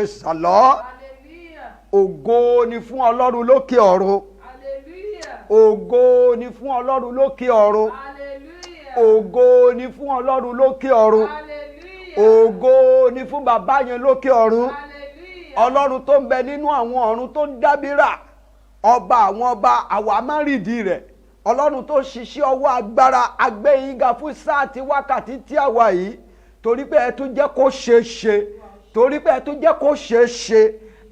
praise the Lord. Ògo ni fún Ọlọ́run lókè ọ̀run. Ògo ni fún Ọlọ́run lókè ọ̀run. Ògo ni fún Ọlọ́run lókè ọ̀run. Ògo ni fún bàbá yẹn lókè ọ̀run. Ọlọ́run tó ń bẹ nínú àwọn ọ̀run tó ń dábìrà. Ọba àwọn ọba àwa máa ń rìdí rẹ̀. Ọlọ́run tó ṣiṣẹ́ ọwọ́ agbára agbẹ́yìnga fún sáà tí wákàtí tí a wà yìí. Torí pé ẹ tún jẹ́ kó ṣeé ṣe. Torí pé ẹ tún jẹ́ kó ṣeé ṣe.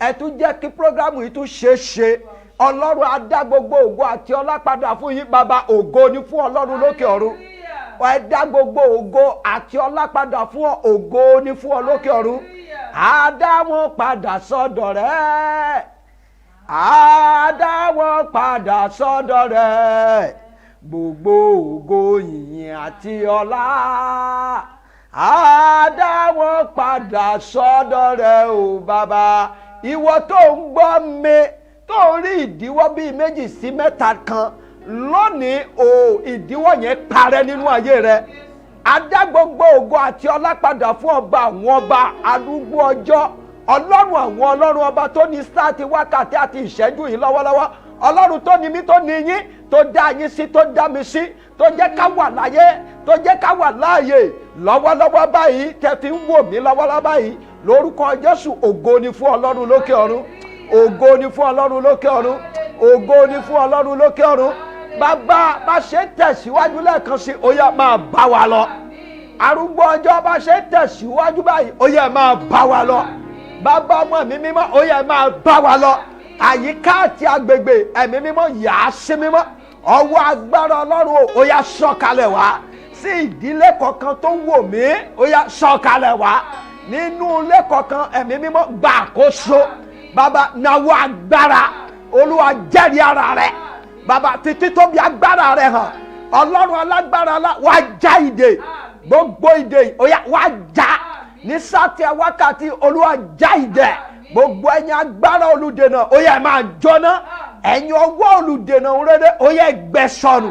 Ẹ tún jẹ́ kí prógrámù yìí tún ṣeé ṣe. Ọlọ́run á dá gbogbo ògo àti ọlá padà fún yín bàbá. Ògo ni fún Ọlọ́run lókè ọ̀run. Ẹ dá gbogbo ògo àti ọlá padà fún ọ. Ògo ni fún ọ lókè ọ̀run. Á dá wọn padà sọ́dọ̀ rẹ̀. Á dá wọn padà sọ́dọ̀ rẹ̀. Gbogbo ògo ìyìn àti ọlá. Á dá wọn padà sọ́dọ̀ rẹ̀ o bàbá. Ìwọ tó ń gbọ́ mi tó ń rí ìdíwọ́ bíi méjì sí mẹ́ta kan lónìí o ìdíwọ́ yẹn parẹ́ nínú ayé rẹ. Á dá gbogbo ògo àti ọlá padà fún ọba àwọn ọba arúgbó ọjọ́. Ọlọ́run àwọn ọlọ́run ọba tó ní sáàtì wákàtí àti ìṣẹ́jú yìí lọ́wọ́lọ́wọ́. Ọlọ́run tó ní mí tó ní yín tó dá yín sí tó dá mi sí tó jẹ́ ká wà láyé tó jẹ́ ká wà láàyè lọ́wọ́lọ́wọ́ báyìí tẹ́ fi ń wò mí lọ́wọ́lọ́wọ́ báyìí lórúkọ Jésù. Ògo ni fún Ọlọ́run lókè ọ̀run. Ògo ni fún Ọlọ́run lókè ọ̀run. Ògo ni fún Ọlọ́run lókè ọ̀run. Bàbá bá ṣe tẹ̀síwájú lẹ́ẹ̀kan sí ó yá máa bá wa lọ. Arúgbó ọjọ́ bá ṣe tẹ̀síwájú báyìí ó yá máa bá wa lọ. Bàbá ọmọ ẹ̀mí mímọ́ ó yá máa bá wa lọ. Àyíká àti agbègbè ẹ̀mí mímọ́ yà á sí mímọ́. Ọwọ́ agbára Ọlọ́run ó yá sọ̀kalẹ̀ wá sí ìdílé kọ̀ọ̀kan tó wò mí ó yá sọ̀kalẹ̀ wá nínú ilé kọ̀ọ̀kan ẹ̀mí mímọ́ gbà àkóso. Bàbá nawọ́ agbára Olúwa jẹ́rìí ara rẹ̀. Bàbá títí tóbi agbára rẹ̀ hàn. Ọlọ́run alágbára wá já ìdè gbogbo ìdè ó yá wá já ní sáàtì wákàtí. Olúwa já ìdè gbogbo ẹ̀yin agbára olùdènà ó yá máa jóná. Ẹ̀yin ọwọ́ olùdènà rere ó yá gbẹ sọnù.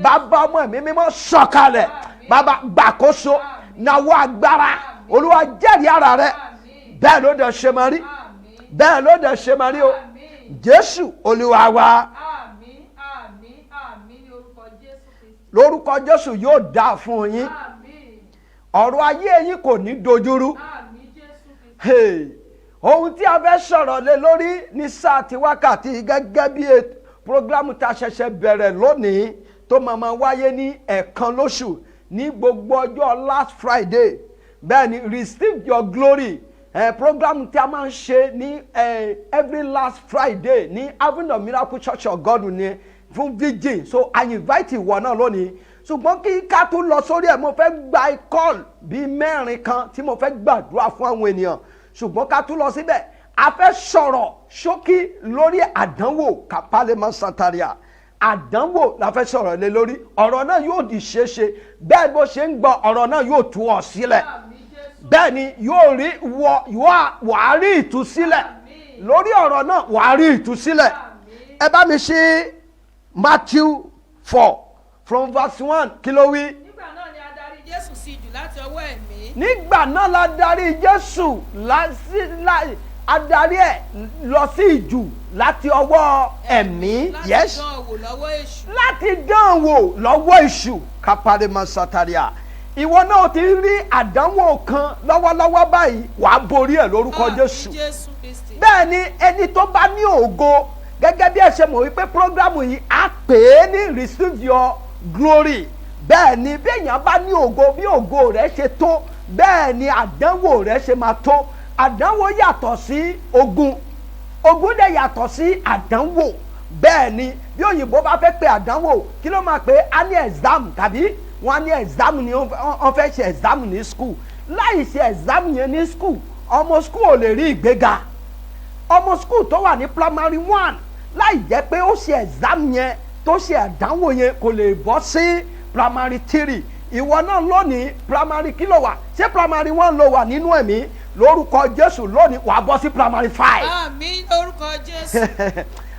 Bàbá ọmọ ẹ̀mí mímọ́ sọ̀kalẹ̀. Bàbá gbàkóso nawọ́ agbára Olúwa jẹ́rìí ara rẹ̀. Bẹ́ẹ̀ ló dẹ̀ ṣe máa rí. Bẹ́ẹ̀ ló dẹ̀ ṣe máa rí o. Jésù Olúwa wa. Lórúkọ Jésù yóò dáa fún yín. Ọ̀rọ̀ ayé yín kò ní dojúrú. Ohun tí a fẹ́ sọ̀rọ̀ lé lórí ní sáà tí wákàtí gẹ́gẹ́ bí programu tá a ṣẹ̀ṣẹ̀ bẹ̀rẹ̀ lónìí tó máa wáyé ní ẹ̀ẹ̀kan lóṣù ní gbogbo ọjọ́ last Friday. Bẹ́ẹ̀ ni receive your glory. Programu tí a máa ń ṣe ní every last Friday ní Avenue of Miracle Church of God ní fún vigil. So I invite ìwọ náà lónìí. Ṣùgbọ́n kí ká tún lọ sórí ẹ̀ mo fẹ́ gba call bíi mẹ́rin kan tí mo fẹ́ gbàdúrà fún àwọn ènìyàn. Ṣùgbọ́n ká tún lọ síbẹ̀ a fẹ́ sọ̀rọ̀ ṣókí lórí àdánwò Kapalema Santaria. Àdánwò la fẹ́ sọ̀rọ̀ lé lórí. Ọ̀rọ̀ náà yóò di ṣeéṣe bẹ́ẹ̀ bó ṣe ń gbọ́ ọ̀rọ̀ náà yóò tú ọ sílẹ̀. Bẹ́ẹ̀ ni yóò rí wàá rí ìtúsílẹ̀ lórí ọ̀rọ̀ náà wàá rí ìtúsílẹ̀. Ẹ bá mi ṣí Matthew 4 from verse 1 kí ló wí. Nígbà náà ni a darí Jésù sí ìjù láti ọwọ́ ẹ̀mí. Nígbà náà la darí Jésù adarí ẹ̀ lọ sí ìjù láti ọwọ́ ẹ̀mí. Yes. Láti dán wò lọ́wọ́ èṣù. Kapalema Santaria. Ìwọ náà ti rí àdánwò kan lọ́wọ́lọ́wọ́ báyìí wàá borí ẹ̀ lórúkọ Jésù. Bẹ́ẹ̀ ni ẹni tó bá ní ògo gẹ́gẹ́ bí ẹ ṣe mọ̀ wípé prógrámù yìí á pè é ní receive your glory. Bẹ́ẹ̀ ni bí èèyàn bá ní ògo bí ògo rẹ̀ ṣe tó bẹ́ẹ̀ ni àdánwò rẹ̀ ṣe máa tó. Àdánwò yàtọ̀ sí ogun. Ogun dẹ̀ yàtọ̀ sí àdánwò. Bẹ́ẹ̀ ni bí òyìnbó bá fẹ́ pe àdánwò kí ló máa pè é á ní exam tàbí wọ́n á ní exam ni wọ́n fẹ́ ṣe exam ní school. Láì ṣe exam yẹn ní school ọmọ school ò lè rí ìgbéga. Ọmọ school tó wà ní primary 1 láì jẹ́ pé ó ṣe exam yẹn tó ṣe àdánwò yẹn kò lè bọ́ sí primary 3. Ìwọ náà lónìí primary kí ló wà? Ṣé primary 1 ló wà nínú ẹ̀mí? Lórúkọ Jésù lónìí wàá bọ́ sí primary 5. Àmín lórúkọ Jésù.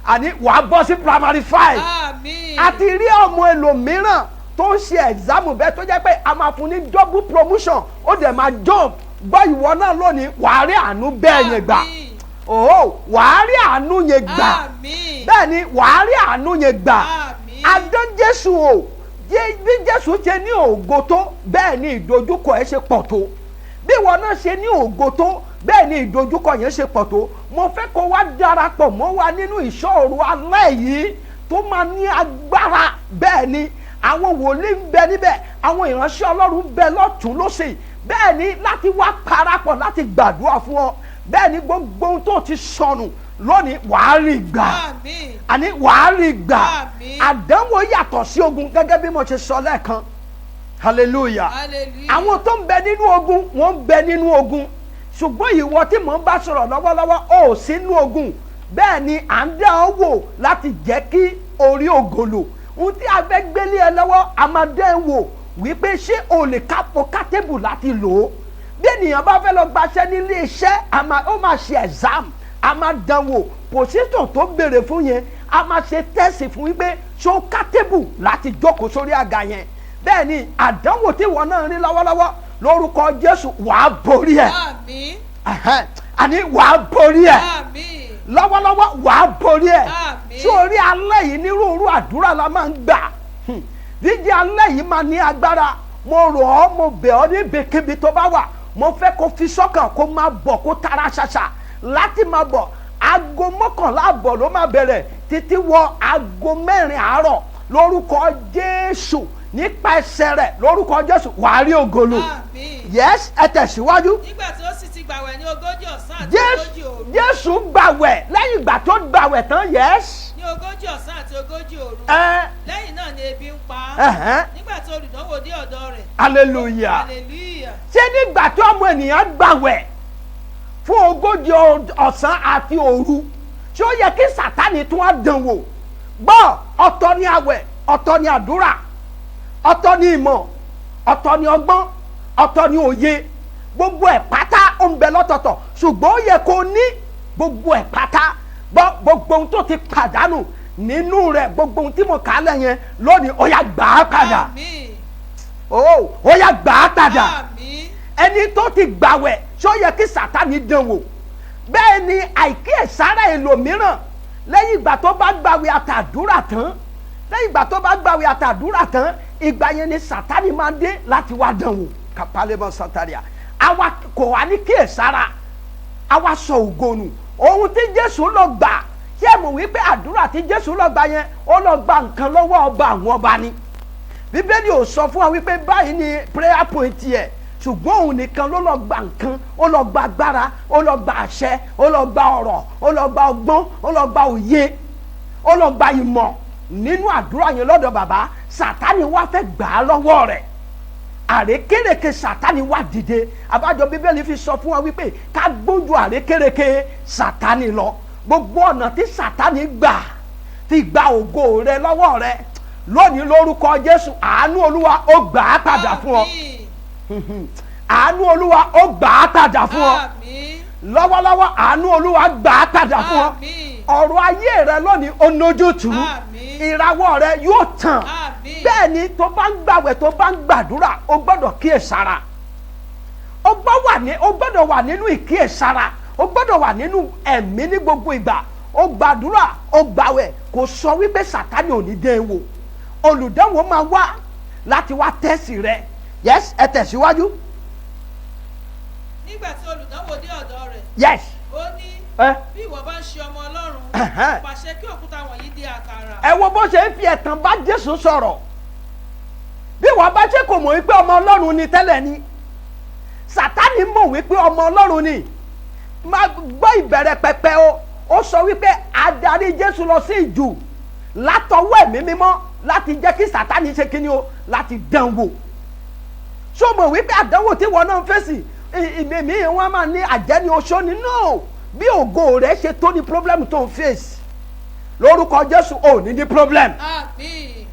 Àní wàá bọ́ sí primary 5. Àmín. A ti rí ọmọ ẹlòmíràn tó ń ṣe exam bẹ́ẹ̀ tó jẹ́ pé a máa fún ní double promotion ó dẹ̀ máa jump gbọ́ ìwọ náà lónìí wàá rí àánú bẹ́ẹ̀ yẹn gbà Àmín. òó wàá rí àánú yẹn gbà Àmín. bẹ́ẹ̀ ni wàá rí àánú yẹn gbà Àmín. adán Jésù o bí Jésù ṣe ní ògo tó bẹ́ẹ̀ ni ìdojúkọ ẹ̀ ṣe pọ̀ tó bí ìwọ náà ṣe ní ògo tó bẹ́ẹ̀ ni ìdojúkọ yẹn ṣe pọ̀ tó mo fẹ́ kó wá darapọ̀ mọ́ wa nínú ìṣọ́òru alẹ́ yìí tó máa ní agbára bẹ́ẹ̀ ni àwọn wòlíì ń bẹ níbẹ̀ àwọn ìránṣẹ́ Ọlọ́run ń bẹ lọ́tún lósì bẹ́ẹ̀ ni láti wá parapọ̀ láti gbàdúrà fún ọ bẹ́ẹ̀ ni gbogbo ohun tó ti sọnù lónìí wàá rí gbà Àmín. àní wàá rí gbà Àmín. àdánwò yàtọ̀ sí ogun gẹ́gẹ́ bí mo ṣe sọ lẹ́ẹ̀kan hallelujah Hallelujah. àwọn tó ń bẹ nínú ogun wọ́n ń bẹ nínú ogun ṣùgbọ́n ìwọ tí mò ń bá sọ̀rọ̀ lọ́wọ́lọ́wọ́ ò sínú ogun bẹ́ẹ̀ ni à ń dá ọ wò láti jẹ́ kí orí ògolo ohun tí a fẹ́ gbélé ẹ lọ́wọ́ a máa dẹ́ ẹ wò wípé ṣé o lè kápò kátébù láti lò ó bí ènìyàn bá fẹ́ lọ gbaṣẹ́ nílé iṣẹ́ ó máa ṣe exam a máa dán wò pòsítọ̀ tó béèrè fún yẹn a máa ṣe tẹ́sì fún wípé ṣé o kátébù láti jókòó sórí àga yẹn bẹ́ẹ̀ ni àdánwò tí ìwọ náà rí lọ́wọ́lọ́wọ́ lórúkọ Jésù wàá borí ẹ̀ Àmín. àní wàá borí ẹ̀ Àmín. lọ́wọ́lọ́wọ́ wàá borí ẹ̀ Àmín. sórí alẹ́ yìí nírúurú àdúrà la máa ń gbà dídí alẹ́ yìí máa ní agbára mo rọ̀ ọ́ mo bẹ̀ ọ́ níbikíbi tó bá wà mo fẹ́ kó fi sọ́kàn kó máa bọ̀ kó tara ṣàṣà láti máa bọ̀ aago 11 àbọ̀ ló máa bẹ̀rẹ̀ títí wọ aago 4 àárọ̀ lórúkọ Jésù nípa ẹsẹ̀ rẹ̀ lórúkọ Jésù wàá rí ògolo Àmín. yes ẹ tẹ̀síwájú Nígbà tí ó sì ti gbàwẹ̀ ní ogójì ọ̀sán àti ogójì òru. Jésù gbàwẹ̀ lẹ́yìn ìgbà tó gbàwẹ̀ tán yes Ní ogójì ọ̀sán àti ogójì òru. ẹ Lẹ́yìn náà ni ebi ń pa á. ẹ̀hẹ́n Nígbà tí olùdánwò dé ọ̀dọ̀ rẹ̀. hallelujah Hallelujah. ṣé nígbà tó ọmọ ènìyàn gbàwẹ̀ fún ogójì ọ̀sán àti òru ṣé ó yẹ kí Sátánì tún á dán wò gbọ́ ọ̀tọ̀ ni àwẹ̀ ọ̀tọ̀ ni àdúrà ọ̀tọ̀ ni ìmọ̀ ọ̀tọ̀ ni ọgbọ́n ọ̀tọ̀ ni òye gbogbo ẹ̀ pátá ó ń bẹ lọ́tọ̀ọ̀tọ̀ ṣùgbọ́n ó yẹ kó ní gbogbo ẹ̀ pátá gbogbo ohun tó ti pàdánù nínú rẹ̀ gbogbo ohun tí mo kà á lẹ̀ yẹn lónìí ó yá gbà á padà Àmín. ó yá gbà á padà Àmín. ẹni tó ti gbàwẹ̀ ṣó yẹ kí Sátánì dán wò bẹ́ẹ̀ ni àìkíyèsára ẹlòmíràn lẹ́yìn ìgbà tó bá gbàwẹ̀ àtàdúrà tán lẹ́yìn ìgbà tó bá gbàwẹ̀ àtàdúrà tán ìgbà yẹn ni Sátánì máa dé láti wá dán wò kàpálẹ́mọ̀ santaria àwa kò wá ní kíyèsára àwa sọ ògo nù ohun tí Jésù lọ gbà ṣé mo wí pé àdúrà tí Jésù lọ gbà yẹn ó lọ gba nǹkan lọ́wọ́ ọba àwọn ọba ni Bíbélì ò sọ fún wa wípé báyìí ni prayer point yẹ ṣùgbọ́n òun nìkan ló lọ gba nǹkan ó lọ gba agbára ó lọ gba àṣẹ ó lọ gba ọ̀rọ̀ ó lọ gba ọgbọ́n ó lọ gba òye ó lọ gba ìmọ̀ nínú àdúrà yẹn lọ́dọ̀ bàbá Sátánì wá fẹ́ gbà á lọ́wọ́ rẹ̀ àrékérekè Sátánì wá dìde àbájọ Bíbélì fi sọ fún wa wípé ká gbójú àrékérekè Sátánì lọ gbogbo ọ̀nà tí Sátánì gbà ti gba ògo rẹ lọ́wọ́ rẹ lónìí lórúkọ Jésù àánú Olúwa ó gbà á padà fún ọ àánú Olúwa ó gbà á padà fún ọ Àmín. lọ́wọ́lọ́wọ́ àánú Olúwa gbà á padà fún ọ Àmín. ọ̀rọ̀ ayé rẹ lónìí ó nójútùú Àmín. ìràwọ̀ rẹ yóò tàn Àmín. bẹ́ẹ̀ ni tó bá ń gbàwẹ̀ tó bá ń gbàdúrà ó gbọ́dọ̀ kíyèsára ó gbọ́dọ̀ wà nínú ìkíyèsára ó gbọ́dọ̀ wà nínú ẹ̀mí ní gbogbo ìgbà ó gbàdúrà ó gbàwẹ̀ kò sọ wípé Sátánì ò ní dé wò olùdánwò máa wá láti wá tẹ́sì rẹ yes ẹ tẹ̀síwájú Nígbà tí olùdánwò dé ọ̀dọ̀ rẹ̀. yes Ó ní ẹ bí ìwọ bá ń ṣe ọmọ Ọlọ́run. Ẹ̀hẹ́n. Pàṣẹ kí òkúta wọ̀nyí di àkàrà. ẹ wo bó ṣe ń fi ẹ̀tàn bá Jésù sọ̀rọ̀ bí wàá bá ṣe kò mọ̀ wípé ọmọ Ọlọ́run ni tẹ́lẹ̀ ni Sátánì mọ̀ wípé ọmọ Ọlọ́run ni máa gbọ́ ìbẹ̀rẹ̀ pẹpẹ ó sọ wípé adarí Jésù lọ sí ìjù látọwọ́ ẹ̀mí mímọ́ láti jẹ́ kí Sátánì ṣe kíni o láti dán wò ṣó mọ̀ wípé àdánwò tí wọn náà ń fèsì ìmẹ̀mí wọn máa ní àjẹni oṣó ni no bí ògo rẹ̀ ṣe tó ní problem tó ń fèsì lórúkọ Jésù ò ní problem Àmín.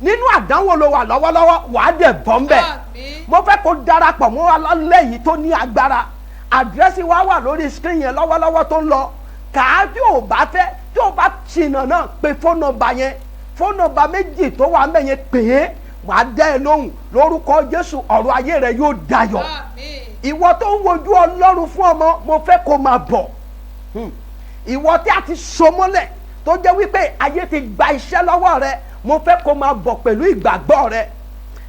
nínú àdánwò ló wà lọ́wọ́lọ́wọ́ wàá dẹ̀ bọ́ ń bẹ̀ Àmín. mo fẹ́ kó darapọ̀ mọ́ wa lálẹ́ yìí tó ní agbára àdírẹ́sì wa wà lórí screen yẹn lọ́wọ́lọ́wọ́ tó ń lọ kàá tí ò bá fẹ́ tí ò bá ṣìnà náà pe fóònù nọ́mbà yẹn fóònù nọ́mbà méjì tó wà ń bẹ̀ yẹn pè é wàá dẹ́ ẹ lóhùn lórúkọ Jésù ọ̀rọ̀ ayé rẹ yóò dayọ̀ Àmín. ìwọ tó ń wojú ọlọ́run fún ọmọ mo fẹ́ kó máa bọ̀. Ìwọ tí a ti so mọ́lẹ̀ tó jẹ́ wípé ayé ti gba iṣẹ́ lọ́wọ́ rẹ mo fẹ́ kó máa bọ̀ pẹ̀lú ìgbàgbọ́ rẹ.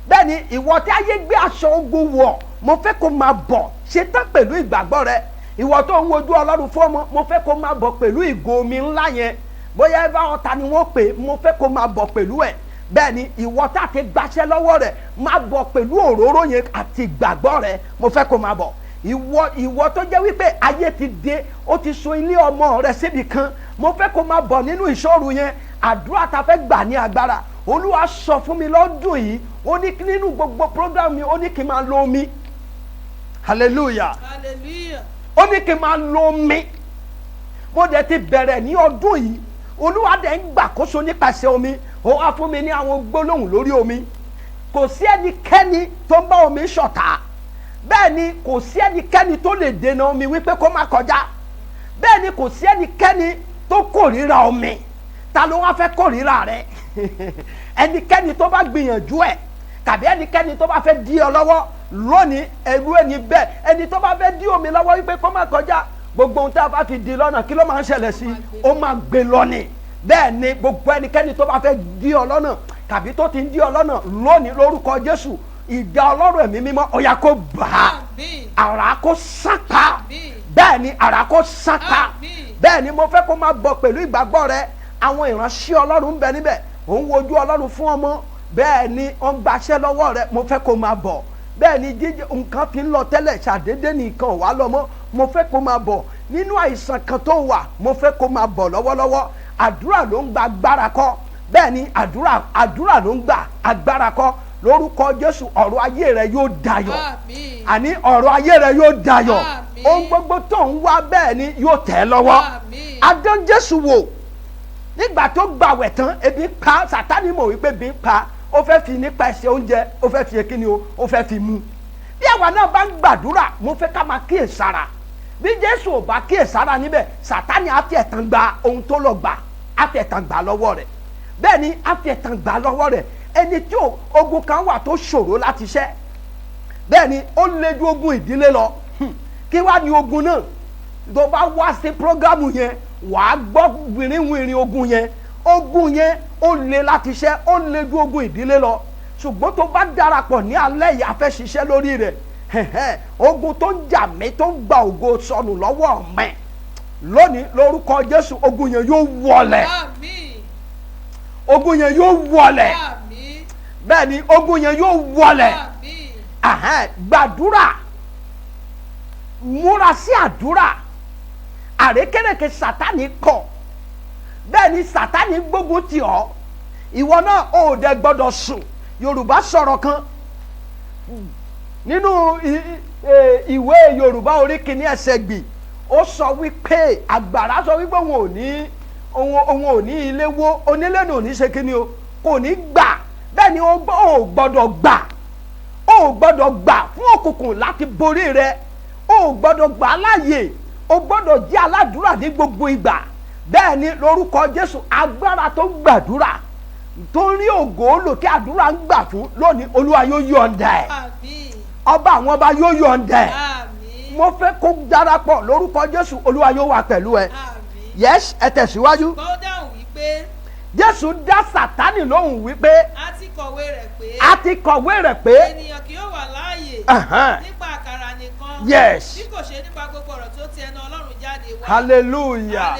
Bẹ́ẹ̀ni ìwọ tí ayé gbé aṣọ ogun wọ̀ mo fẹ́ kó máa bọ̀ ṣetán pẹ̀lú ìgbàgbọ́ rẹ. Ìwọ tó ń wojú ọlọ́run fún ọmọ mo fẹ́ kó máa bọ̀ pẹ̀lú ìgò omi ńlá yẹn, bóyá ẹ bá ọ̀tá ni wọ́n pè, mo fẹ́ kó máa bọ̀ pẹ̀lú ẹ̀. Bẹ́ẹ̀ni ìwọ tá a ti gbaṣẹ́ lọ́wọ́ rẹ̀ máa bọ̀ pẹ̀lú òróró yẹn àti ìgbàgbọ́ rẹ̀ mo fẹ́ kó máa bọ̀. Ìwọ tó jẹ́ wípé ayé ti dé ó ti so ilé ọmọ rẹ̀ síbi kan mo fẹ́ kó máa bọ̀ nínú ìṣòro yẹn. Àdúrà ta fẹ́ gbà ní agbára. Olúwa sọ fún mi lọ́dún yìí ó ní nínú gbogbo program mi ó ní kí n máa lo omi. Hallelujah. Hallelujah. Ó ní kí n máa lo omi. Mo dẹ̀ ti bẹ̀rẹ̀ ní ọdún yìí. Olúwa dẹ̀ ń gbàkóso nípasẹ̀ omi. Ó wá fún mi ní àwọn gbólóhùn lórí omi. Kò sí ẹnikẹ́ni tó ń bá omi ṣọ̀tá. Bẹ́ẹ̀ ni kò sí ẹnikẹ́ni tó lè dènà omi wípé kó má kọjá. Bẹ́ẹ̀ ni kò sí ẹnikẹ́ni tó kórìíra omi. Ta ló wá fẹ́ kórìíra rẹ̀? Ẹnikẹ́ni tó bá gbìyànjú ẹ̀ tàbí ẹnikẹ́ni tó bá fẹ́ dí ọ lọ́wọ́ lónìí ẹrú ẹni bẹ́ẹ̀ ẹni tó bá fẹ́ dí omi lọ́wọ́ wípé kó má kọjá gbogbo ohun tá a bá fi di lọ́nà kí ló máa ń ṣẹlẹ̀ sí ó máa gbé lọ ni. Bẹ́ẹ̀ ni gbogbo ẹnikẹ́ni tó bá fẹ́ dí ọ lọ́nà tàbí tó ti ń dí ọ lọ́nà lónìí lórúkọ Jésù ìjà Ọlọ́run ẹ̀mí mímọ́ ó yá kó bà á, àrá kó sáká. Bẹ́ẹ̀ ni àrá kó sáká. Bẹ́ẹ̀ ni mo fẹ́ kó máa bọ̀ pẹ̀lú ìgbàgbọ́ rẹ. Àwọn ìránṣẹ́ Ọlọ́run ń bẹ níbẹ̀ ò ń wojú Ọlọ́run fún ọmọ. Bẹ́ẹ̀ ni ó ń gbaṣẹ́ lọ́wọ́ rẹ mo fẹ́ kó máa bọ̀. Bẹ́ẹ̀ ni jíjẹ nǹkan fi ń lọ tẹ́lẹ̀ ṣàdédé nìkan wà lọ́mọ́ mo fẹ́ kó máa bọ̀. Nínú àìsàn kan tó wà mo fẹ́ kó máa bọ̀ lọ́wọ́lọ́wọ́. Àdúrà ló ń gba agbára kọ́. Bẹ́ẹ̀ ni àdúrà ló ń gba agbára kọ́. Lórúkọ Jésù ọ̀rọ̀ ayé rẹ yóò dayọ̀. Àní ọ̀rọ̀ ayé rẹ yóò dayọ̀. Ohun gbogbo tó ń wá bẹ́ẹ̀ ni yóò tẹ̀ lọ́wọ́. Adán Jésù wò nígbà tó gbàwẹ̀ tán ebi pa Sátánì mọ̀ wípé ebi pa ó fẹ́ fi nípa ẹsẹ̀ oúnjẹ ó fẹ́ fi kíni o ó fẹ́ fi mú. Bí àwa náà bá ń gbàdúrà mo fẹ́ ká máa kíyèsára. Bí Jésù ò bá kíyèsára níbẹ̀ Sátánì á fi ẹ̀tàn gba ohun tó lọ gbà á fi ẹ̀tàn gbà lọ́wọ́ rẹ̀. Bẹ́ẹ̀ ni á fi ẹ̀tàn gbà lọ́wọ́ rẹ̀. Ẹni tí ogun kan wà tó ṣòro láti ṣẹ́. Bẹ́ẹ̀ ni ó lé ju ogun ìdílé lọ. Kí wá ní ogun náà? Tó bá wá sí prógámù yẹn wàá gbọ́ wìrìwìrì ogun yẹn. Ogun yẹn ó le láti ṣẹ́ ó lé ju ogun ìdílé lọ. Ṣùgbọ́n tó bá darapọ̀ ní alẹ́ yìí a fẹ́ ṣiṣẹ́ lórí rẹ̀. Ogun tó ń jà mí tó ń gba ògo sọnù lọ́wọ́ mẹ́ lónìí lórúkọ Jésù ogun yẹn yóò wọlẹ̀. Ogun yẹn yóò wọlẹ̀. Bẹ́ẹ̀ ni ogun yẹn yóò wọlẹ̀. Gbàdúrà múra sí àdúrà. Àrékérekè Sátánì kọ̀. Bẹ́ẹ̀ ni Sátánì gbógun tì ọ́. Ìwọ náà ò dẹ̀ gbọ́dọ̀ sùn. Yorùbá sọ̀rọ̀ kan nínú ìwé Yorùbá orí kìíní ẹsẹ̀ gbì ó sọ wípé àgbàrá sọ wípé òun ò ní ilé wó onílé ní ò ní ṣe kíni o kò ní gbà. Bẹ́ẹ̀ ni ó gbọ́dọ̀ gbà fún òkùnkùn láti borí rẹ. Ó gbọ́dọ̀ gbà láàyè. Ó gbọ́dọ̀ jẹ́ aládùúrà ní gbogbo ìgbà. Bẹ́ẹ̀ ni lórúkọ Jésù agbára tó ń gbàdúrà tó ń rí ògo lò kí àdúrà ń gbà fún lónìí Olúwa yóò yọ̀ǹda ẹ̀. Ọba àwọn ọba yóò yọ̀ǹda ẹ̀. Mo fẹ́ kó darapọ̀ lórúkọ Jésù Olúwa yóò wà pẹ̀lú ẹ. Yes ẹ tẹ̀síwájú. Ó dáhùn wípé. Jésù dá Sátánì lóhùn wípé. A ti kọ̀wé rẹ̀ pé. Ènìyàn kì yóò wà láàyè. Nípa àkàrà nìkan. Yes. Bí kò ṣe nípa gbogbo ọ̀rọ̀ tó ti ẹnu Ọlọ́run jáde wá. Hallelujah.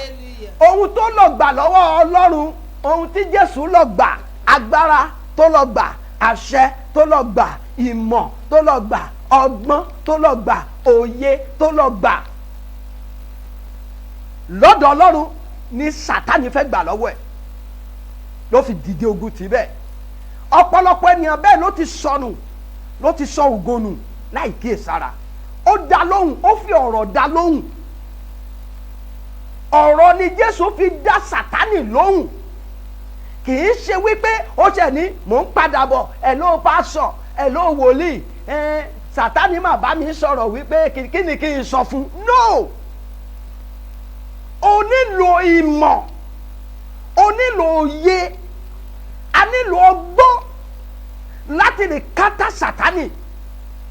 Ohun tó lọ gbà lọ́wọ́ Ọlọ́run ohun tí Jésù lọ gbà agbára tó lọ gbà àṣẹ tó lọ gbà ìmọ̀ tó lọ gbà ọgbọ́n tó lọ gbà òye tó lọ gbà lọ́dọ̀ Ọlọ́run ni Sátánì fẹ́ gbà lọ́wọ́ ẹ̀ ló fi dìde ogun tì bẹ́ẹ̀. Ọ̀pọ̀lọpọ̀ ènìyàn bẹ́ẹ̀ ló ti sọnù ló ti sọ ògo nù láì kíyèsára. Ó dá lóhùn ó fi ọ̀rọ̀ dá lóhùn. Ọ̀rọ̀ ni Jésù fi dá Sátánì lóhùn. Kì í ṣe wípé ó ṣe ní mò ń padà bọ̀ ẹ̀ ló pásọ̀ ẹ̀ ló wòlíì Sátánì mà bá mi sọ̀rọ̀ wípé kí ni kí n sọ fún. No! O nílò ìmọ̀ o nílò òye a nílò ọgbọ́n láti lè kátà Sátánì.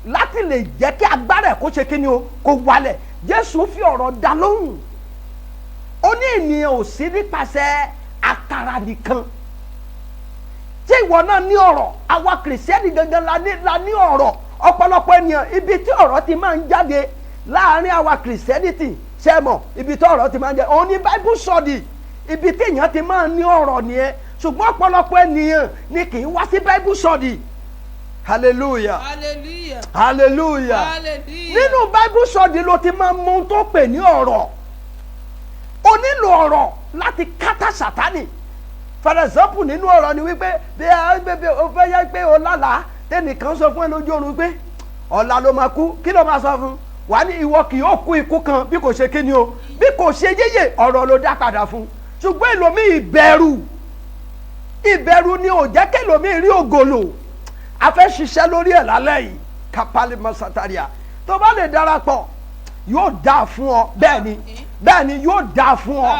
láti lè jẹ́ kí agbára ẹ̀ kó ṣe kíni o kó wálẹ̀. Jésù fi ọ̀rọ̀ dá lóhùn. Ó ní ènìyàn ò sí nípasẹ̀ àkàrà nìkan. Tí ìwọ náà ní ọ̀rọ̀, àwa kìrìsìtẹ́nì gangan la ní ọ̀rọ̀. Ọ̀pọ̀lọpọ̀ ènìyàn ibi tí ọ̀rọ̀ ti máa ń jáde láàárín àwa kìrìsìtẹ́nì ṣe mọ̀, ibi tí ọ̀rọ̀ ti máa ń jáde òun ní Bible study, ibi tí èèyàn ti máa ń ní ọ̀rọ̀ nìyẹn. Ṣùgbọ́n ọ̀pọ̀lọpọ̀ ènìyàn ni kì í wá sí Bible study. Hallelujah. Hallelujah. Hallelujah. Hallelujah. Nínú Bible study ló ti máa ń mú tó pè ní ọ̀rọ̀. O nílò ọ̀rọ̀ láti kátà Sátánì. For example, nínú ọ̀rọ̀ ni wípé bí o fẹ́ yẹ pé o lálàá tẹ́nìkan sọ fún ẹ lójú oorun pé ọ̀la ló máa kú, kí ló máa sọ fún? Wà ní ìwọ kì yóò kú ikú kan bí kò ṣe kíni o, bí kò ṣe yéyè ọ̀rọ̀ ló dá padà fún. Ṣùgbọ́n èlòmíì ìbẹ̀rù ni ò jẹ́ kẹ́lòmíì rí ògolo. A fẹ́ ṣiṣẹ́ lórí ẹ̀ lálẹ́ yìí, kapali masataria. Tó bá lè darapọ̀ yóò dáa fún ọ, bẹ́ẹ̀ ni yóò dáa fún ọ.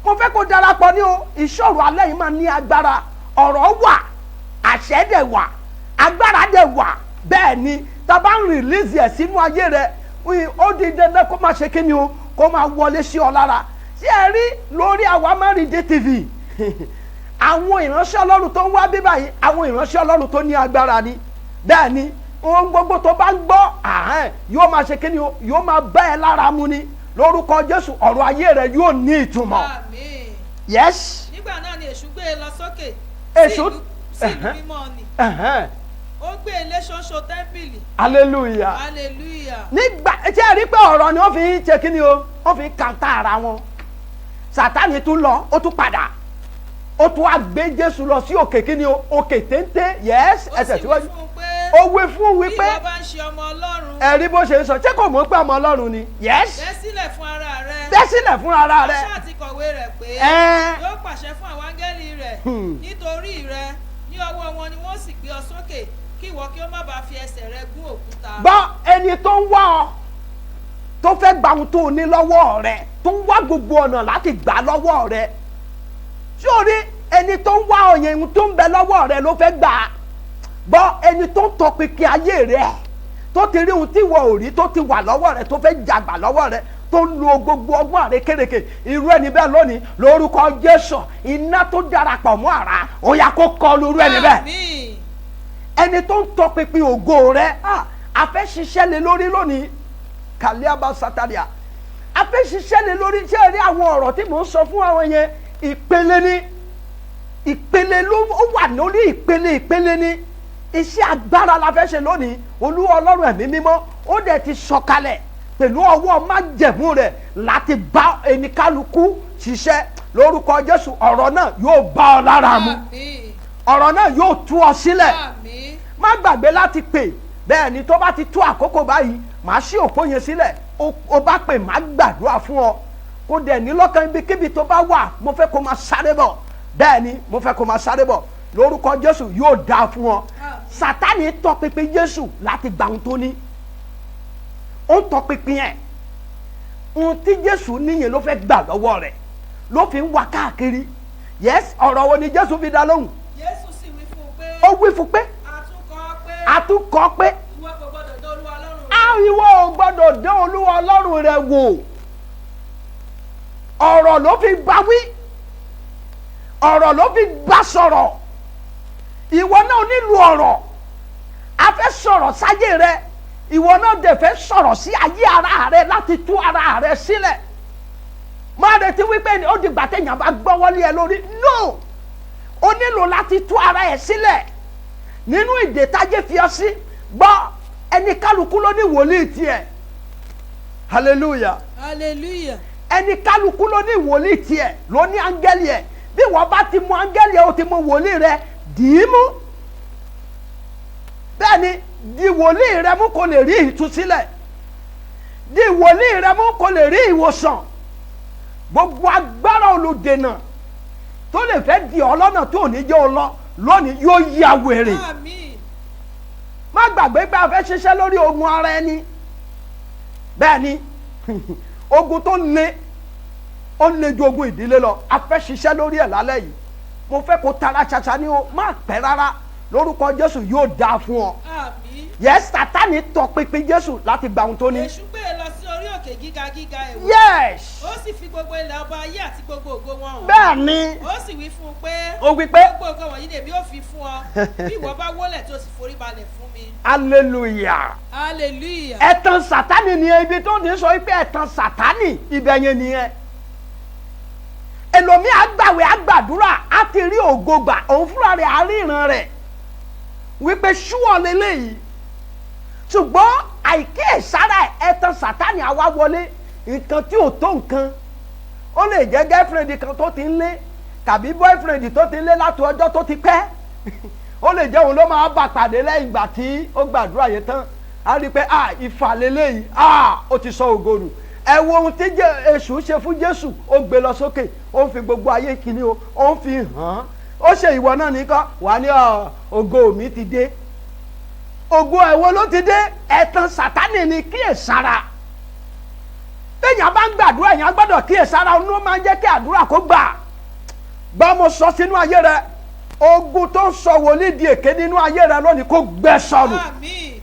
Mo fẹ́ kó darapọ̀ ní o, ìṣòro alẹ́ yìí máa ní agbára. Ọ̀rọ̀ wà, àṣẹ dẹ̀ wà, agbára dẹ̀ wà. Bẹ́ẹ̀ ni tá a bá ń rìlíìsì ẹ̀ sínú ayé rẹ̀, ó di dandan kó máa ṣe kíni o, kó máa wọlé sí ọ lára. Ṣé ẹ rí lórí Àwámárìndé TV? Àwọn ìránṣẹ́ Ọlọ́run tó ń wá bí báyìí, àwọn ìránṣẹ́ Ọlọ́run tó ní agbára ni. Bẹ́ẹ̀ ni ohun gbogbo tó bá ń gbọ́ yóò máa ṣe kíni o, yóò máa bá ẹ lára mu ni. Lórúkọ Jésù ọ̀rọ̀ ayé rẹ yóò ní ìtumọ̀. Àmín. Yes. Nígbà náà ni èṣù gbé e lọ sókè sí Èṣù ìlú mímọ́ ni. Ó gbé e lé ṣóńṣó tẹ́ḿpìlì. Hallelujah. Hallelujah. Nígbà tí ẹ rí pé ọ̀rọ̀ ni wọ́n fi ń ṣe kíni o, wọ́n fi ń kàńtà ara wọn. Sátánì tún lọ, ó tún padà. Ó tún wá gbé Jésù lọ sí òkè kíni o, òkè téńté. Yes. Ẹsẹ̀ síwájú. Ó wí fún wípé bí ìwọ bá ń ṣe ọmọ Ọlọ́run. Ẹ̀rí bó ṣe ń sọ, ṣé kò mọ̀ pé ọmọ Ọlọ́run ni? Yes. Bẹ́ sílẹ̀ fún ara rẹ. Bẹ́ sílẹ̀ fún ara rẹ. Àṣà àti kọ̀wé rẹ̀ pé yóò pàṣẹ fún àwọn áńgẹ́lì rẹ̀ nítorí rẹ ní ọwọ́ wọn ni wọ́n sì gbé ọ sókè kí ìwọ kí ó má bàa fi ẹsẹ̀ rẹ gún òkúta. Gbọ́ ẹni tó ń wá ọ tó fẹ́ gba ohun tó o ní lọ́wọ́ rẹ, tó ń wá gbogbo ọ̀nà láti gbà lọ́wọ́ rẹ. Sórí ẹni tó ń wá ọ yẹn ohun tó ń bẹ lọ́wọ́ rẹ ló fẹ́ gbà á. Gbọ́ ẹni tó ń tọpinpin ayé rẹ tó ti rí ohun tí ìwọ ò rí tó ti wà lọ́wọ́ rẹ tó fẹ́ jàgbà lọ́wọ́ rẹ tó ń lo gbogbo ọgbọ́n àrékérekè, irú ẹni bẹ́ẹ̀ lónìí lórúkọ Jésù iná tó darapọ̀ mọ́ àrá ó yá kó kọlù irú ẹni bẹ́ẹ̀. Àmín. Ẹni tó ń tọpinpin ògo rẹ a fẹ́ ṣiṣẹ́ lé lórí lónìí kàlíàbá sátádìá, a fẹ́ ṣiṣẹ́ lé lórí. Ṣé ẹ rí àwọn ọ̀rọ̀ tí mò ń sọ fún àwọn yẹn ìpele ni, ìpele ló wà lórí ìpele ni. Iṣẹ́ agbára la fẹ́ ṣe lónìí. Olúwa Ọlọ́run ẹ̀mí mímọ́ ó dẹ̀ ti sọ̀kalẹ̀ pẹ̀lú ọwọ́ májẹ̀mú rẹ̀ láti bá ẹnikálukú ṣiṣẹ́. Lórúkọ Jésù ọ̀rọ̀ náà yóò bá ọ lára mu. Àmín. Ọ̀rọ̀ náà yóò tú ọ sílẹ̀. Àmín. Má gbàgbé láti pè. Bẹ́ẹ̀ ni tó bá ti tó àkókò báyìí màá ṣí òpó yẹn sílẹ̀. O bá pè má gbàdúrà fún ọ. Kó dẹ̀ ní lọ́kàn ibikíbi tó bá wà mo fẹ́ kó máa sáré bọ̀. Bẹ́ẹ̀ ni mo fẹ́ kó máa sáré bọ̀. Lórúkọ Jésù yóò dáa fún ọ. Sátánì tọpinpin Jésù láti gba ohun tó ní. Ó ń tọpinpin ẹ̀. Ohun tí Jésù níyẹn ló fẹ́ gbà lọ́wọ́ rẹ̀ ló fi ń wá káàkiri. Yes, ọ̀rọ̀ wo ni Jésù fi dá lóhùn? Jésù sì wí fún un pé. Ó wí fún pé. Àtúnkọ́ pé. Ìwọ kò gbọdọ̀ dán Olúwa Ọlọ́run rẹ. Ìwọ ò gbọdọ̀ dán Olúwa Ọlọ́run rẹ wò. Ọ̀rọ̀ ló fi bá wí. Ọ̀rọ̀ ló fi bá sọ̀rọ̀. Ìwọ náà nílò ọ̀rọ̀. A fẹ́ sọ̀rọ̀ sáyé rẹ. Ìwọ náà dẹ̀ fẹ́ sọ̀rọ̀ sí ayé ara rẹ láti tú ara rẹ sílẹ̀. Má retí wípé ó di gbà téèyàn bá gbọ́ wọlé ẹ lórí. No! O nílò láti tú ara ẹ sílẹ̀. Nínú ìdè tájé fi ọ sí. Gbọ́ ẹni kálukú ló ní wòlíì tiẹ̀. Hallelujah. Hallelujah. Ẹni kálukú ló ní wòlíì tiẹ̀ ló ní áńgẹ́lì ẹ̀. Bí wọ́n bá ti mú áńgẹ́lì ẹ̀ o ti mú wòlíì rẹ dì í mú. Bẹ́ẹ̀ ni di wòlíì rẹ mú kó lè rí ìtúsílẹ̀. Di wòlíì rẹ mú kó lè rí ìwòsàn. Gbogbo agbára olùdènà tó lè fẹ́ di ọ lọ́nà tó ní jẹ́ ọ lọ lónìí yóò ya wèrè. Àmín. Má gbàgbé pé a fẹ́ ṣiṣẹ́ lórí ogun ara ẹni. Bẹ́ẹ̀ ni ogun tó le ó le ju ogun ìdílé lọ. A fẹ́ ṣiṣẹ́ lórí ẹ̀ lálẹ́ yìí. Mo fẹ́ kó tara ṣaṣa ní o má pẹ́ rárá. Lórúkọ Jésù yóò dáa fún ọ. Àmín. Yes, Sátánì tọpinpin Jésù láti gba ohun tó ní. Èṣù gbé e lọ sí orí òkè gíga gíga ẹ̀wọ̀n. Yes. Ó sì fi gbogbo ilẹ̀ ọba ayé àti gbogbo ògo wọn hàn. Bẹ́ẹ̀ ni. Ó sì wí fún un pé. Ó wí pé. Gbogbo nǹkan wọ̀nyí lèmi ó fi fún ọ. Bí ìwọ bá wólẹ̀ tó sì forí balẹ̀ fún mi. Hallelujah. Hallelujah. Ẹ̀tàn Sátánì ni ibi tó ní sọ pé ẹ̀tàn Sátánì ibẹ̀ yẹn nìyẹn. Ẹlòmíì àgbàwẹ̀ àgbàdúrà á ti rí ògo gbà òun fúnra rẹ̀ á rí ìran rẹ̀ wípé ṣúwọ́ lélẹ́yìí ṣùgbọ́n àìkíyèsára ẹ̀tàn Sátánì àwa wọlé nǹkan tí ò tó nǹkan ó lè jẹ́ girlfriend kan tó ti ń lé tàbí boyfriend tó ti ń lé láti ọjọ́ tó ti pẹ́ ó lè jẹ́ òun ló máa bá pàdé lẹ́yìn ìgbà tí ó gbàdúrà yẹn tán á rí i pé ìfà lélẹ́yìí ó ti sọ ògo nù. Ẹ wo ohun tí Èṣù ṣe fún Jésù ó gbé lọ sókè ó ń fi gbogbo ayé kìíní ó ń fi hàn án ó ṣe ìwọ náà nìkan wà ní ògo mi ti dé ògo ẹ̀wọ̀ ló ti dé ẹ̀tàn Sátánì ni kíyèsára téèyàn bá ń gbàdúrà èèyàn gbọ́dọ̀ kíyèsára ó máa ń jẹ́ kí àdúrà kó gbà bá mo sọ sínú ayé rẹ ogun tó ń sọ wòlíì di èké nínú ayé rẹ lónìí kó gbẹ sọnù. Àmín.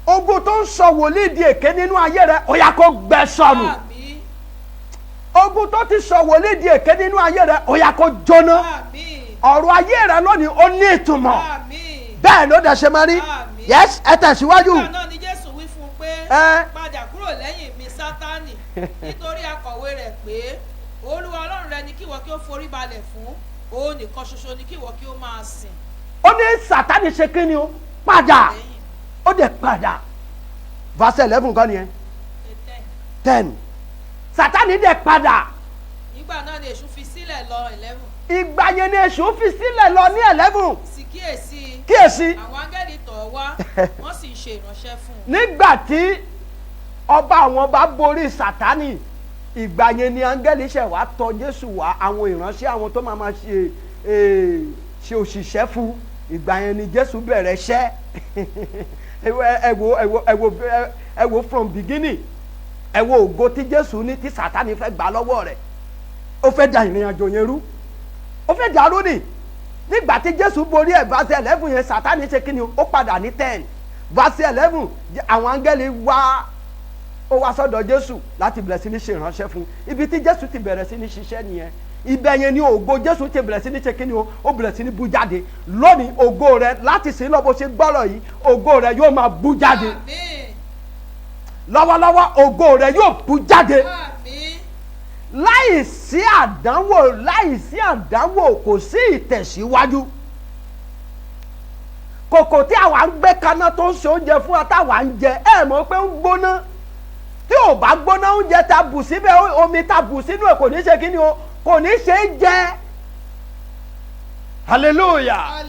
Ogun tó ń sọ wòlíì di èké nínú ayé rẹ ó yá kó gbẹ sọnù. Àmín. Ogun tó ti sọ wòlíì di èké nínú ayé rẹ ó yá kó jóná. Àmín. Ọ̀rọ̀ ayé rẹ lónìí ó ní ìtumọ̀. Àmín. Bẹ́ẹ̀ ló dẹ̀ ṣe máa rí. Àmín. Yes, ẹ tẹ̀síwájú. Nígbà náà ni Jésù wí fún un pé padà kúrò lẹ́yìn mi Sátánì nítorí akọ̀wé rẹ̀ pé Olúwa Ọlọ́run rẹ ni kíwọ kí ó forí balẹ̀ fún òun nìkan ṣoṣo ni kíwọ kí ó máa sìn. Ó ní Sátánì ṣe kí ni o padà ó dẹ̀ padà verse 11 kan nìyẹn 10 Sátánì dẹ̀ padà. Nígbà náà ni Èṣù fi sílẹ̀ lọ 11. Ìgbà yẹn ni Èṣù fi sílẹ̀ lọ ní 11. Sì kíyèsí. Àwọn áńgẹ́lì tọ̀ ọ́ wá wọ́n sì ṣe ìránṣẹ́ fún un. Nígbà tí ọba àwọn bá borí Sátánì ìgbà yẹn ni áńgẹ́lì ṣẹ̀ wá tọ̀ Jésù wá àwọn ìránṣẹ́ àwọn tó máa ṣe òṣìṣẹ́ fún ìgbà yẹn ni Jésù bẹ̀rẹ̀ iṣẹ́ ẹ wo from beginning ẹ wo ògo tí Jésù ní tí Sátánì fẹ́ gbà lọ́wọ́ rẹ̀ ó fẹ́ da ìrìn àjò yẹn rú ó fẹ́ dàrú ni nígbà tí Jésù borí ẹ̀ verse 11 yẹn Sátánì ṣe kí ni ó padà ní 10 verse 11 àwọn áńgẹ́lì ó wá sọ́dọ̀ Jésù láti bẹ̀rẹ̀ sí ní ṣe ìránṣẹ́ fún ibi tí Jésù ti bẹ̀rẹ̀ sí ní ṣiṣẹ́ nìyẹn ibẹ̀ yẹn ni ògo Jésù ti bẹ̀rẹ̀ sí ní ṣe kí ni ó bẹ̀rẹ̀ sí ní bú jáde lónìí ògo rẹ láti sìn lọ bó ṣe gbọ́rọ̀ yìí ògo rẹ yóò máa bú jáde lọ́wọ́lọ́wọ́ ògo rẹ yóò bú jáde láìsí àdánwò kò sí ìtẹ̀síwájú kòkò tí àwa ń gbé kaná tó ń ṣe oúnjẹ fún wa táwa ń jẹ ẹ mọ̀ pé ń gbóná tí ò bá gbóná oúnjẹ ta bù síbẹ̀ omi ta bù sínú ẹ̀ kò ní ṣe kí ni o kò ní ṣe é jẹ hallelujah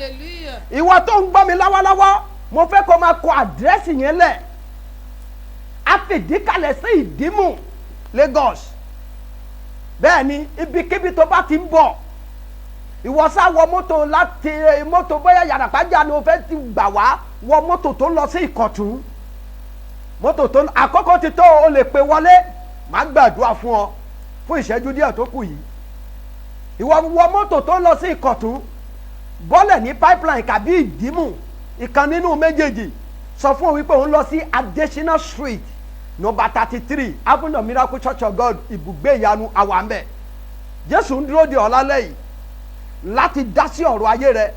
ìwọ tó ń gbọ́ mi lọ́wọ́lọ́wọ́ mo fẹ́ kó máa kọ àdírẹ́sì yẹn lẹ̀ a fìdí kalẹ̀ sí Ìdímù Lagos bẹ́ẹ̀ ni ibikíbi tó bá ti ń bọ̀ ìwọ sá wọ mọ́tò láti mọ́tò bóyá Yàràpájà ni o fẹ́ ti gbà wá wọ mọ́tò tó ń lọ sí Ìkọ̀tún mọ́tò tó àkókò ti tó o lè pè wọlé má gbàdúrà fún ọ fún ìṣẹ́jú díẹ̀ tó kù yìí ìwọ wọ mọ́tò tó ń lọ sí Ìkọ̀tún bọ́lẹ̀ ní pipeline kàbí Ìdímù ìkan nínú méjèèjì sọ fún wípé òun lọ sí Adesina Street number 33 Avenue Miracle Church of God ibùgbé ìyanu àwàmbẹ Jésù ń dúró de ọ lálẹ́ yìí láti dá sí ọ̀rọ̀ ayé rẹ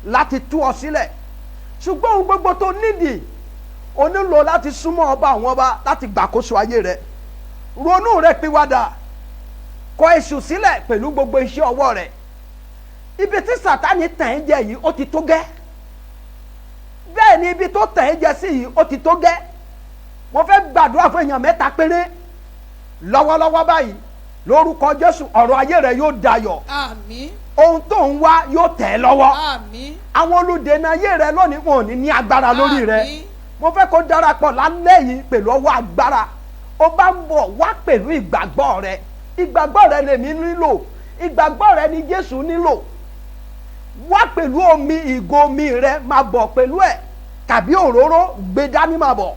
láti tú ọ sílẹ̀ ṣùgbọ́n ohun gbogbo tó nídìí o nílò láti súnmọ́ ọba àwọn ọba láti gbàkóso ayé rẹ ronú rẹ pìwàdà kọ èṣù sílẹ̀ pẹ̀lú gbogbo iṣẹ́ ọwọ́ rẹ ibi tí Sátánì tàn ẹ́ jẹ yìí ó ti tó gẹ́ bẹ́ẹ̀ ni ibi tó tàn ẹ́ jẹ sí yìí ó ti tó gẹ́ mo fẹ́ gbàdúrà fún èèyàn mẹ́ta péré lọ́wọ́lọ́wọ́ báyìí lórúkọ Jésù ọ̀rọ̀ ayé rẹ yóò dayọ̀ àmín ohun tó ń wá yóò tẹ̀ ẹ́ lọ́wọ́ àmín àwọn olùdènà ayé rẹ lónìí wọn ò ní agbára lórí rẹ mo fẹ́ kó darapọ̀ lálẹ́ yìí pẹ̀lú ọwọ́ agbára ó bá ń bọ̀ wá pẹ̀lú ìgbàgbọ́ rẹ lèmi nílò ìgbàgbọ́ rẹ ni Jésù nílò wá pẹ̀lú omi ìgò omi rẹ máa bọ̀ pẹ̀lú ẹ̀ tàbí òróró gbé dání máa bọ̀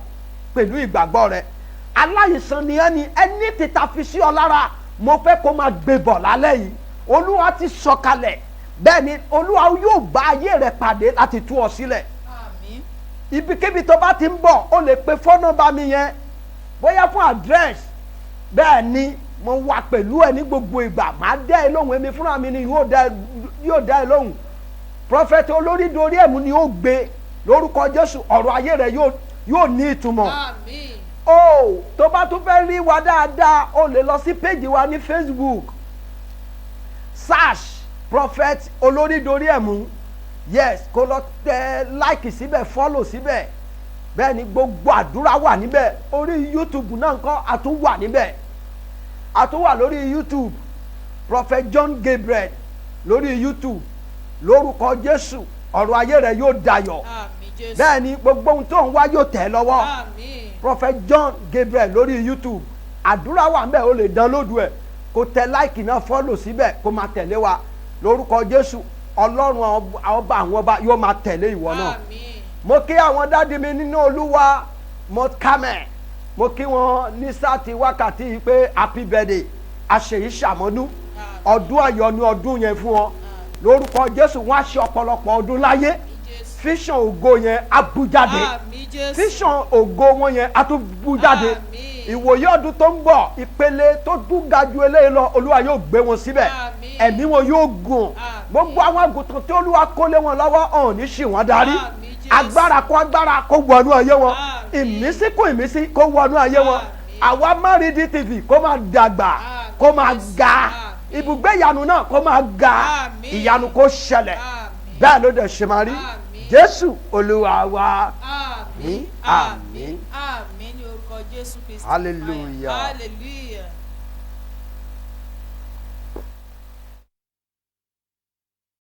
pẹ̀lú ìgbàgbọ́ rẹ aláìsàn ni ẹni títa fi sí ọ lára mo fẹ́ kó máa gbé bọ̀ lálẹ́ yìí Olúwa ti sọ̀kalẹ̀ bẹ́ẹ̀ ni Olúwa yóò bá ayé rẹ pàdé láti tú ọ sílẹ̀ ibikíbi tó bá ti ń bọ̀ ó lè pe fóònù nọ́mbà mi yẹn bóyá fún address bẹ́ẹ̀ ni mo wà pẹ̀lú ẹ ní gbogbo ìgbà màá dá ẹ lóhùn èmi fúnra mi ni yóò dá ẹ lóhùn prophet olórí dorí ẹ̀mú ni yóò gbé lórúkọ Jésù ọ̀rọ̀ ayé rẹ yóò ní ìtumọ̀. Àmín. Tó bá tún fẹ́ rí wa dáadáa o lè lọ sí péjì wa ní Facebook search prophet olórí dorí ẹ̀mú yes kó lọ tẹ like síbẹ̀ follow síbẹ̀ bẹ́ẹ̀ ni gbogbo àdúrà wà níbẹ̀ orí YouTube náà ńkọ́ a tún wà níbẹ̀ a tún wà lórí YouTube prophet John Gabriel lórí YouTube lórúkọ Jésù ọ̀rọ̀ ayé rẹ̀ yóò dayọ̀ bẹ́ẹ̀ ni gbogbo ohun tó ń wá yóò tẹ̀ lọ́wọ́ prophet John Gabriel lórí YouTube àdúrà wà ńbẹ̀ o lè download ẹ̀ kó tẹ like náà follow síbẹ̀ kó máa tẹ̀lé wa lórúkọ Jésù Ọlọ́run ọba àwọn ọba yóò máa tẹ̀lé ìwọ náà. Mo kí àwọn dádì mi nínú Olúwa mo kámẹ̀ mo kí wọn ní sáàtì wákàtí yìí pé happy birthday àṣeyí ṣàmọ́dún ọdún ayọ̀ ni ọdún yẹn fún ọ lórúkọ Jésù wọn á ṣe ọ̀pọ̀lọpọ̀ ọdún láyé fíṣàn ògo yẹn á bú jáde fíṣàn ògo wọn yẹn á tún bú jáde ìwòye ọdún tó ń bọ̀ ìpele tó dún ga ju eléyìí lọ Olúwa yóò gbé wọn síbẹ̀ ẹ̀mí wọn yóò gùn gbogbo àwọn àgùntàn tí Olúwa kó lé wọn lọ́wọ́ ọ̀hún ní ṣì wọ́n darí agbára kó wọnú ayé wọn ìmísí kó ìmísí kó wọnú ayé wọn àwa Maridi TV kó máa dàgbà kó máa ga ibùgbé ìyanu náà kó máa ga ìyanu kó ṣẹlẹ̀ bẹ́ẹ̀ ló dẹ̀ ṣe máa rí Jésù Olúwa wa. Àmín àmín àmín ní orúkọ Jésù Kristi. Hallelujah. Hallelujah.